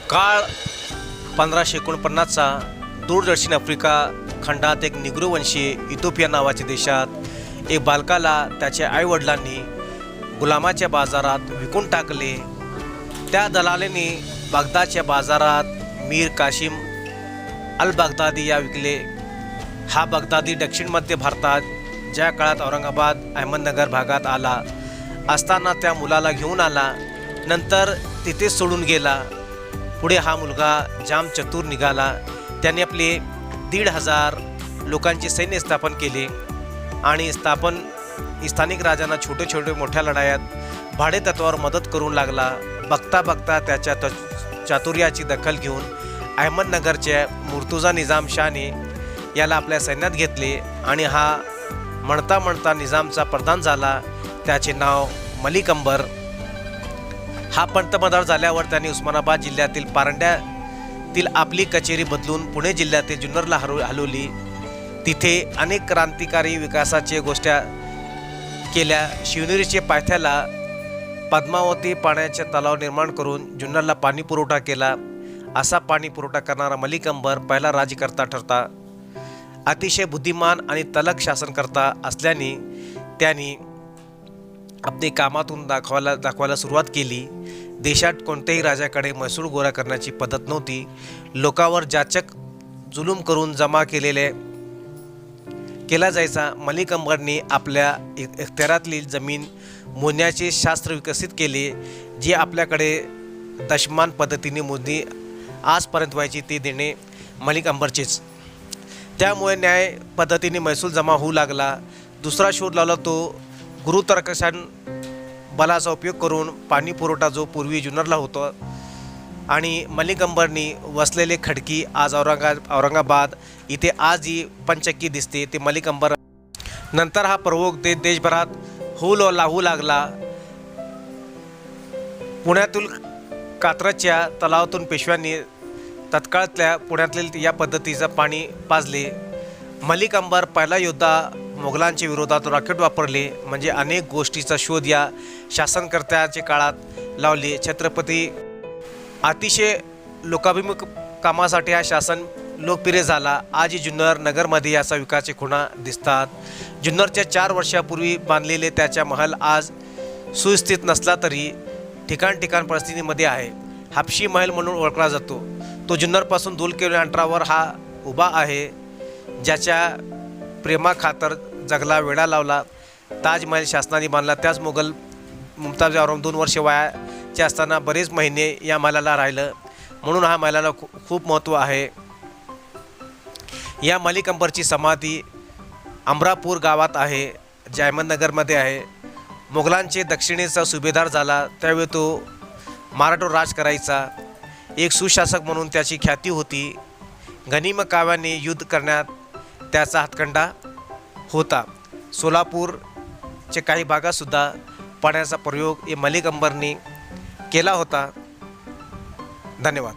काळ 1549चा दूर दक्षिण आफ्रिका खंडात एक निग्रोवंशी इथिओपिया नावाच्या देशात एक बालकाला त्याच्या आईवडिलांनी गुलामाच्या बाजारात विकून टाकले। त्या दलालाने बागदादच्या बाजारात मीर कासिम अल बागदादी या विकले। हा बागदादी दक्षिण मध्य भारतात ज्या काळात औरंगाबाद अहमदनगर भागात आला असताना त्या मुलाला घेऊन आला, नंतर तिथेच सोडून गेला। पुढे हा मुलगा जाम चतुर निघाला। त्याने आपले 1,500 लोकांचे सैन्य स्थापन केले आणि स्थानिक राजांना छोटे छोटे मोठ्या लढायात भाडेतत्वावर मदत करू लागला। बघता बघता त्याच्या चातुर्याची दखल घेऊन अहमदनगरच्या मुर्तुजा निजाम शाहने याला आपल्या सैन्यात घेतले आणि हा म्हणता म्हणता निजामचा प्रधान झाला। त्याचे नाव मलिक अंबर। हा पंतप्रधान झाल्यावर त्यांनी उस्मानाबाद जिल्ह्यातील पारंड्यातील आपली कचेरी बदलून पुणे जिल्ह्यातील जुन्नरला हलवली। तिथे अनेक क्रांतिकारी विकासाच्या गोष्टी केल्या। शिवनेरीच्या पायथ्याला पद्मावती पाण्याचे तलाव निर्माण करून जुन्नरला पाणी पुरवठा केला। असा पाणी पुरवठा करणारा मलिक अंबर पहिला राज्यकर्ता ठरता। अतिशय बुद्धिमान आणि तलक शासनकर्ता असल्याने त्यांनी आपली कामातून दाखवायला सुरुवात केली। देशात कोणत्याही राजाकडे महसूल गोळा करण्याची पद्धत नव्हती। लोकांवर जाचक जुलूम करून जमा केला जायचा। मलिक अंबरने आपल्या इख्तियारातली जमीन मोजण्याचे शास्त्र विकसित केले, जे आपल्याकडे दशमान पद्धतीने मोजणी आजपर्यंत व्हायची ते देणे मलिक अंबरचेच। त्यामुळे न्याय पद्धतीने महसूल जमा होऊ लागला। दुसरा शोध लावला तो गुरुत्वाकर्षण बलाचा उपयोग करून पाणी पुरवठा जो पूर्वी जुन्नरला होता आणि मलिक अंबरनी वसलेले खडकी आज औरंगाबाद इथे आजही पंचक्की दिसते ते मलिक अंबर। नंतर हा प्रयोग देशभरात होऊ लागला। पुण्यातील कात्रजच्या तलावातून पेशव्यांनी तत्काळातल्या पुण्यातील या पद्धतीचं पाणी पाजले। मलिक अंबर पहिला योद्धा मोगलांच्या विरोधात रॉकेट वापरले, म्हणजे अनेक गोष्टीचा शोध या शासनकर्त्याच्या काळात लावले। छत्रपती अतिशय लोकाभिमुख कामासाठी हा शासन लोकप्रिय झाला। आजही जुन्नर नगरमध्ये याचा विकासाचे खुणा दिसतात। जुन्नरच्या 4 वर्षापूर्वी बांधलेले त्याचा महल आज सुस्थितीत नसला तरी ठिकाण परिस्थितीमध्ये आहे। हापशी महल म्हणून ओळखला जातो। तो जुन्नरपासून 2 किलोमीटर अंतरावर हा उभा आहे, ज्याच्या प्रेमाखातर जगला वेढा लावला। ताजमहल शासनाने बांधला, त्याच मुघल मुमताज औरंग 2 वर्षे वयाचे असताना बरेच महिने या महलाला राहिलं, म्हणून हा महलाला खूप महत्त्व आहे। या मलिक अंबरची समाधी अमरापूर गावात आहे, जे अहमदनगरमध्ये आहे। मोगलांचे दक्षिणेचा सुभेदार झाला, त्यावेळी तो मराठा राज करायचा। एक सुशासक म्हणून त्याची ख्याती होती। गनिम काव्याने युद्ध करण्यात त्याचा हातखंडा होता। सोलापूरचे काही भागातसुद्धा पाण्याचा प्रयोग मलिक अंबरने केला होता। धन्यवाद।